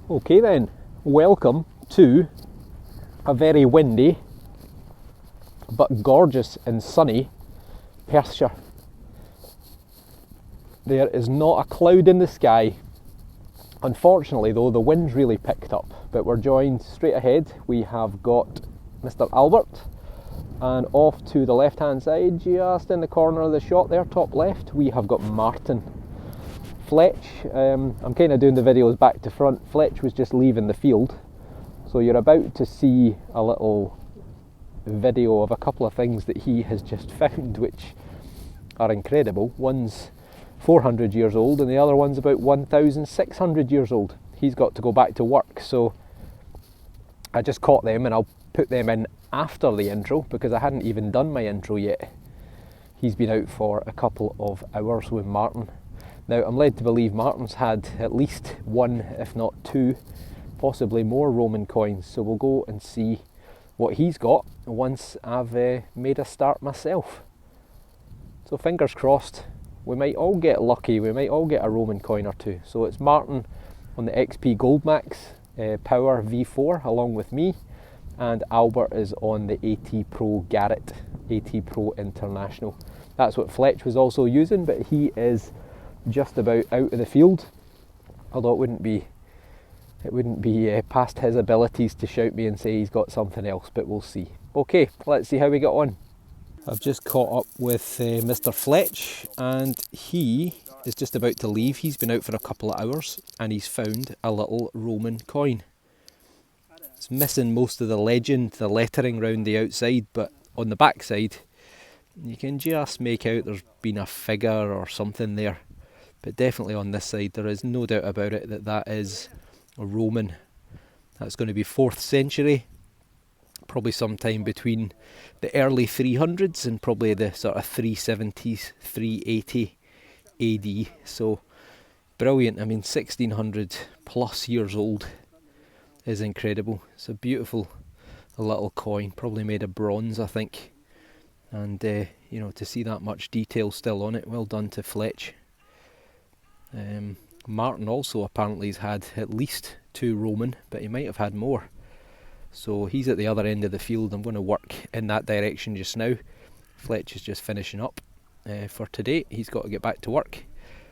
Okay then, welcome to a very windy but gorgeous and sunny Perthshire. There is not a cloud in the sky. Unfortunately though, the wind's really picked up, but we're joined straight ahead. We have got Mr. Albert, and off to the left hand side, just in the corner of the shot there, top left, we have got Martin. Fletch, I'm kind of doing the videos back to front. Fletch was just leaving the field, so you're about to see a little video of a couple of things that he has just found, which are incredible. One's 400 years old and the other one's about 1,600 years old. He's got to go back to work, so I just caught them and I'll put them in after the intro because I hadn't even done my intro yet. He's been out for a couple of hours with Martin. Now, I'm led to believe Martin's had at least one, if not two, possibly more Roman coins, so we'll go and see what he's got once I've made a start myself. So fingers crossed, we might all get lucky, we might all get a Roman coin or two. So it's Martin on the XP Goldmax Power V4 along with me, and Albert is on the AT Pro Garrett, AT Pro International. That's what Fletch was also using, but he is just about out of the field, although it wouldn't be past his abilities to shout me and say he's got something else, but we'll see. Okay, let's see how we get on. I've just caught up with Mr. Fletch, and he is just about to leave. He's been out for a couple of hours and he's found a little Roman coin. It's missing most of the legend, the lettering round the outside, but on the back side you can just make out there's been a figure or something there. But definitely on this side there is no doubt about it that that is a Roman. That's going to be 4th century, probably sometime between the early 300s and probably the sort of 370s, 380 AD. So brilliant. I mean, 1600 plus years old is incredible. It's a beautiful little coin, probably made of bronze, I think. And you know, to see that much detail still on it, well done to Fletch. Martin also apparently has had at least 2 Roman, but he might have had more. So he's at the other end of the field. I'm going to work in that direction just now. Fletch is just finishing up for today. He's got to get back to work.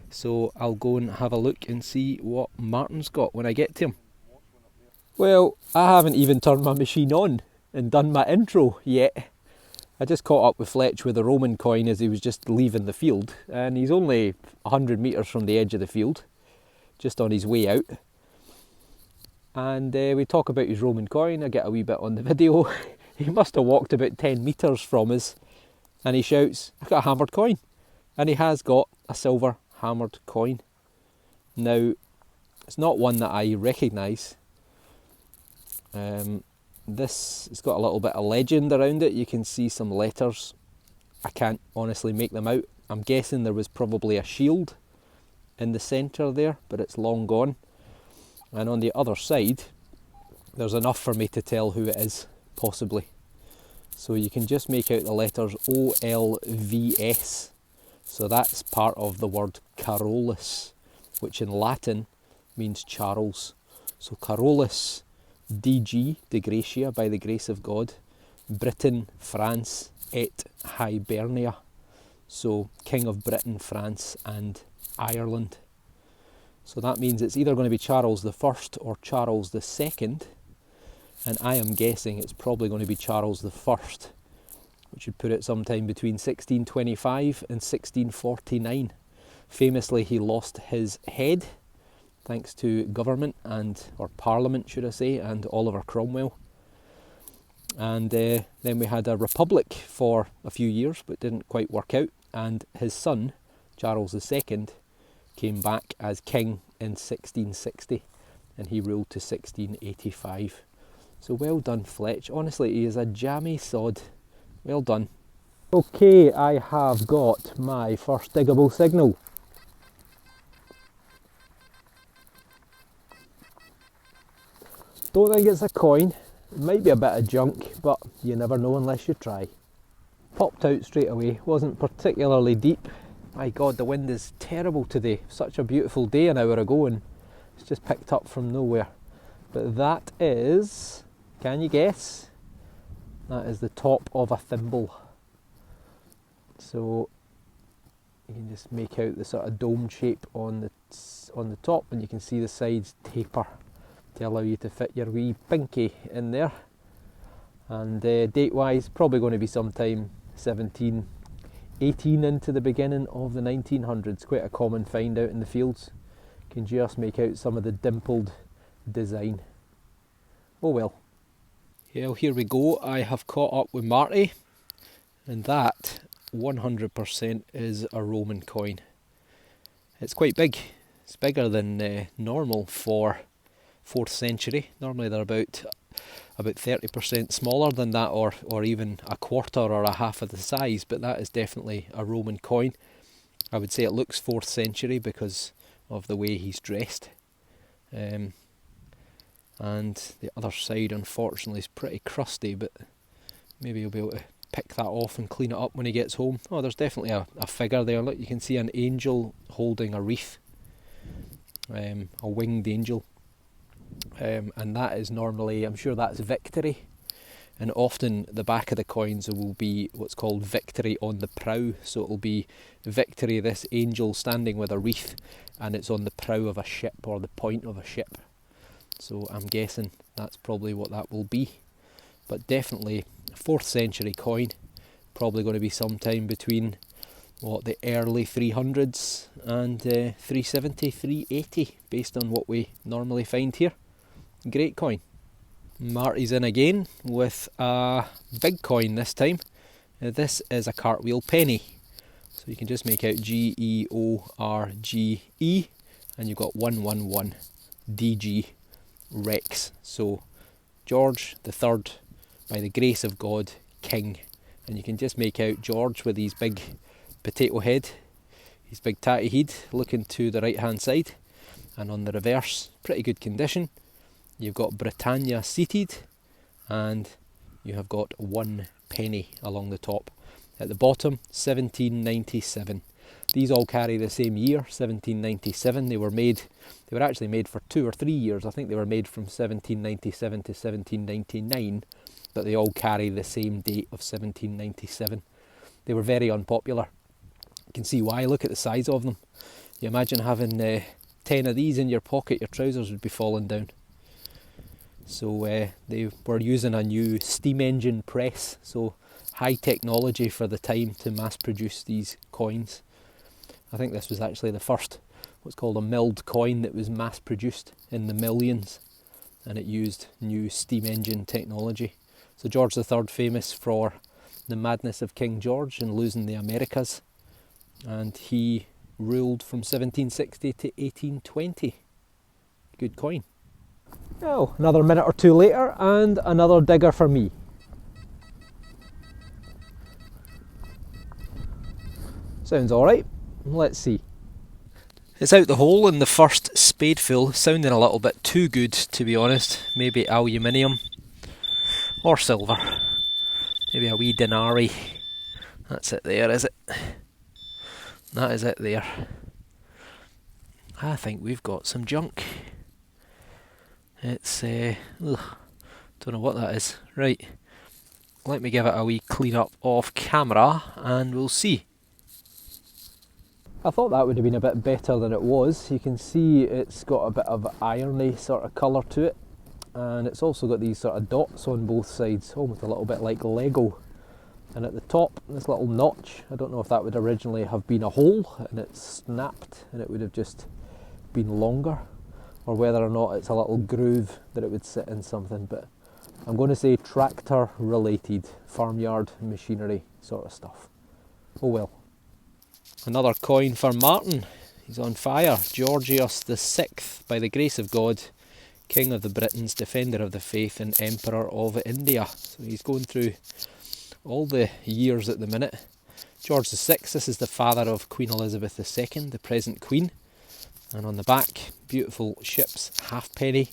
So I'll go and have a look and see what Martin's got when I get to him. Well, I haven't even turned my machine on and done my intro yet. I just caught up with Fletch with a Roman coin as he was just leaving the field, and he's only 100 metres from the edge of the field, just on his way out. And we talk about his Roman coin. I get a wee bit on the video. He must have walked about 10 metres from us, and he shouts, "I've got a hammered coin." And he has got a silver hammered coin. Now, it's not one that I recognise. This has got a little bit of legend around it. You can see some letters. I can't honestly make them out. I'm guessing there was probably a shield in the centre there, but it's long gone. And on the other side, there's enough for me to tell who it is, possibly. So you can just make out the letters OLVS. So that's part of the word Carolus, which in Latin means Charles. So Carolus DG, de Gratia, by the grace of God, Britain, France, et Hibernia. So King of Britain, France and Ireland. So that means it's either going to be Charles the First or Charles the Second, and I am guessing it's probably going to be Charles the First, which would put it sometime between 1625 and 1649. Famously, he lost his head thanks to government or Parliament, should I say, and Oliver Cromwell. And then we had a republic for a few years, but didn't quite work out. And his son, Charles II, came back as king in 1660, and he ruled to 1685. So well done, Fletch. Honestly, he is a jammy sod. Well done. Okay, I have got my first diggable signal. Don't think it's a coin. It might be a bit of junk, but you never know unless you try. Popped out straight away, wasn't particularly deep. My God, the wind is terrible today. Such a beautiful day an hour ago and it's just picked up from nowhere. But that is, can you guess? That is the top of a thimble. So you can just make out the sort of dome shape on the top, and you can see the sides taper to allow you to fit your wee pinky in there. And date wise, probably going to be sometime 1718 into the beginning of the 1900s. Quite a common find out in the fields. You can just make out some of the dimpled design. Oh well. Well, here we go. I have caught up with Marty, and that 100% is a Roman coin. It's quite big. It's bigger than normal for 4th century. Normally they're about 30% smaller than that, or even a quarter or a half of the size, but that is definitely a Roman coin. I would say it looks 4th century because of the way he's dressed. And the other side, unfortunately, is pretty crusty, but maybe he'll be able to pick that off and clean it up when he gets home. Oh, there's definitely a figure there. Look, you can see an angel holding a wreath, a winged angel. And that is normally, I'm sure that's victory, and often the back of the coins will be what's called victory on the prow. So it'll be victory, this angel standing with a wreath, and it's on the prow of a ship or the point of a ship. So I'm guessing that's probably what that will be, but definitely a 4th century coin, probably going to be sometime between the early 300s and 370, 380, based on what we normally find here. Great coin. Marty's in again with a big coin this time. This is a cartwheel penny. So you can just make out George, and you've got 111 DG Rex. So George the Third, by the grace of God, King. And you can just make out George with his big potato head, his big tatty head, looking to the right hand side. And on the reverse, pretty good condition, you've got Britannia seated, and you have got 1 penny along the top. At the bottom, 1797. These all carry the same year, 1797. They were actually made for 2 or 3 years. I think they were made from 1797 to 1799, but they all carry the same date of 1797. They were very unpopular. You can see why. Look at the size of them. You imagine having 10 of these in your pocket, your trousers would be falling down. So they were using a new steam engine press, so high technology for the time to mass produce these coins. I think this was actually the first what's called a milled coin that was mass produced in the millions, and it used new steam engine technology. So George III, famous for the madness of King George and losing the Americas, and he ruled from 1760 to 1820. Good coin. Oh, another minute or two later, and another digger for me. Sounds alright. Let's see. It's out the hole in the first spadeful, sounding a little bit too good to be honest. Maybe aluminium or silver. Maybe a wee denari. That's it there, is it? That is it there. I think we've got some junk. It's, don't know what that is. Right, let me give it a wee clean up off camera and we'll see. I thought that would have been a bit better than it was. You can see it's got a bit of irony sort of colour to it, and it's also got these sort of dots on both sides, almost a little bit like Lego. And at the top, this little notch, I don't know if that would originally have been a hole and it's snapped and it would have just been longer, or whether or not it's a little groove that it would sit in something, but I'm going to say tractor related, farmyard machinery sort of stuff. Oh well. Another coin for Martin. He's on fire. Georgius VI, by the grace of God, King of the Britons, Defender of the Faith and Emperor of India. So he's going through all the years at the minute. George VI, this is the father of Queen Elizabeth II, the present Queen. And on the back, beautiful ship's halfpenny,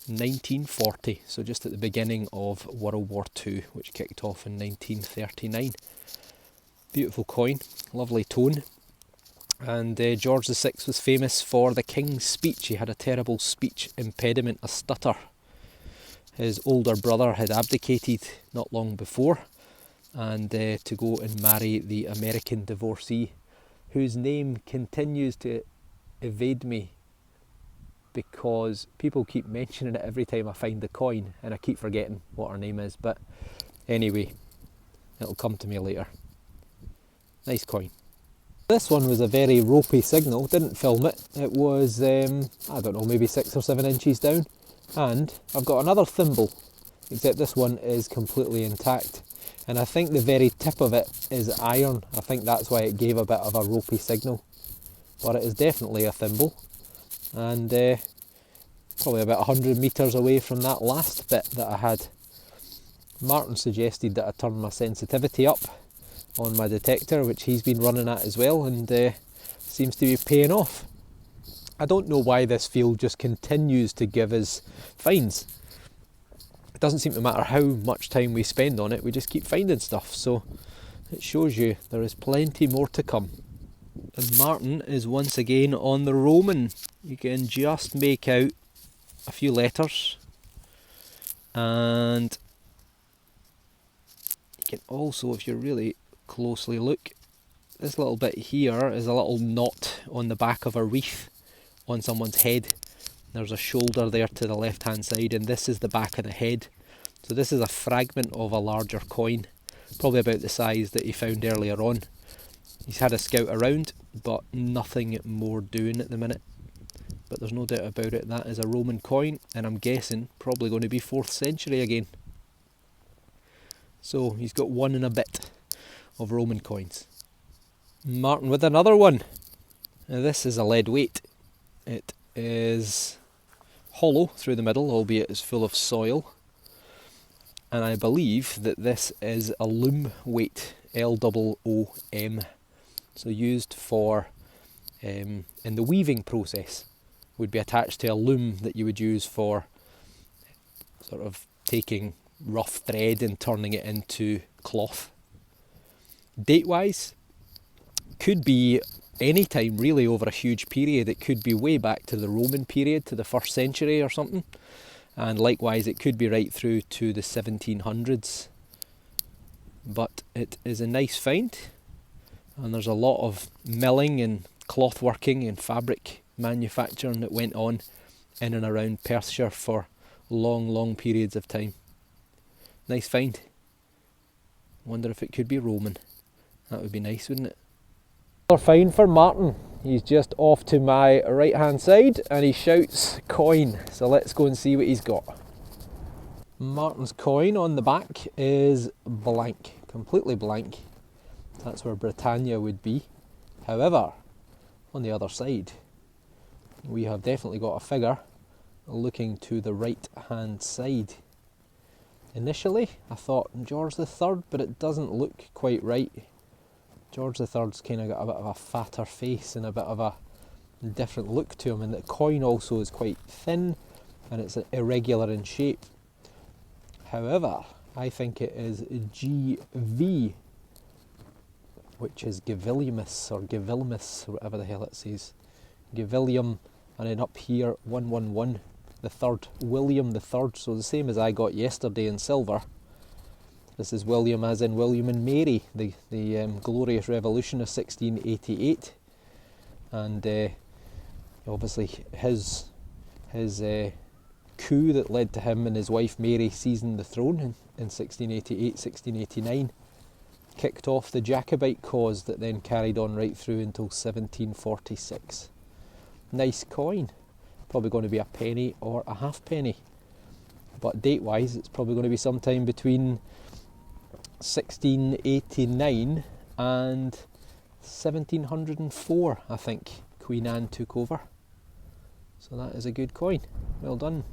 1940, so just at the beginning of World War II, which kicked off in 1939. Beautiful coin, lovely tone. And George VI was famous for the King's speech. He had a terrible speech impediment, a stutter. His older brother had abdicated not long before, and to go and marry the American divorcee, whose name continues to evade me because people keep mentioning it every time I find the coin, and I keep forgetting what her name is. But anyway, it'll come to me later. Nice coin. This one was a very ropey signal. Didn't film it. It was, I don't know, maybe 6 or 7 inches down. And I've got another thimble, except this one is completely intact. And I think the very tip of it is iron. I think that's why it gave a bit of a ropey signal. But it is definitely a thimble. And probably about 100 metres away from that last bit that I had. Martin suggested that I turn my sensitivity up on my detector, which he's been running at as well, and seems to be paying off. I don't know why this field just continues to give us finds. It doesn't seem to matter how much time we spend on it, we just keep finding stuff, so it shows you there is plenty more to come. And Martin is once again on the Roman. You can just make out a few letters, and you can also, if you really closely look, this little bit here is a little knot on the back of a wreath on someone's head. There's a shoulder there to the left hand side, and this is the back of the head. So this is a fragment of a larger coin, probably about the size that he found earlier on. He's had a scout around, but nothing more doing at the minute. But there's no doubt about it, that is a Roman coin, and I'm guessing probably going to be 4th century again. So he's got 1 and a bit of Roman coins. Martin with another one. Now this is a lead weight. It is hollow through the middle, albeit it's full of soil. And I believe that this is a loom weight, L-O-O-M. So used for, in the weaving process, would be attached to a loom that you would use for sort of taking rough thread and turning it into cloth. Date-wise, could be any time really over a huge period. It could be way back to the Roman period, to the 1st century or something. And likewise, it could be right through to the 1700s. But it is a nice find. And there's a lot of milling and cloth working and fabric manufacturing that went on in and around Perthshire for long periods of time. Nice find. Wonder if it could be Roman. That would be nice, wouldn't it? Another find for Martin. He's just off to my right hand side and he shouts coin. So let's go and see what he's got. Martin's coin on the back is blank, completely blank. That's where Britannia would be. However, on the other side, we have definitely got a figure looking to the right hand side. Initially, I thought George III, but it doesn't look quite right. George III's kind of got a bit of a fatter face and a bit of a different look to him, and the coin also is quite thin and it's irregular in shape. However, I think it is GV, which is Gavilius or Gavilmus, or whatever the hell it says. Gavilium, and then up here 111, the third, William the Third, so the same as I got yesterday in silver. This is William as in William and Mary, the glorious revolution of 1688, and obviously his coup that led to him and his wife Mary seizing the throne in 1688, 1689, kicked off the Jacobite cause that then carried on right through until 1746. Nice coin, probably going to be a penny or a halfpenny, but date wise it's probably going to be sometime between 1689 and 1704, I think, Queen Anne took over. So that is a good coin. Well done.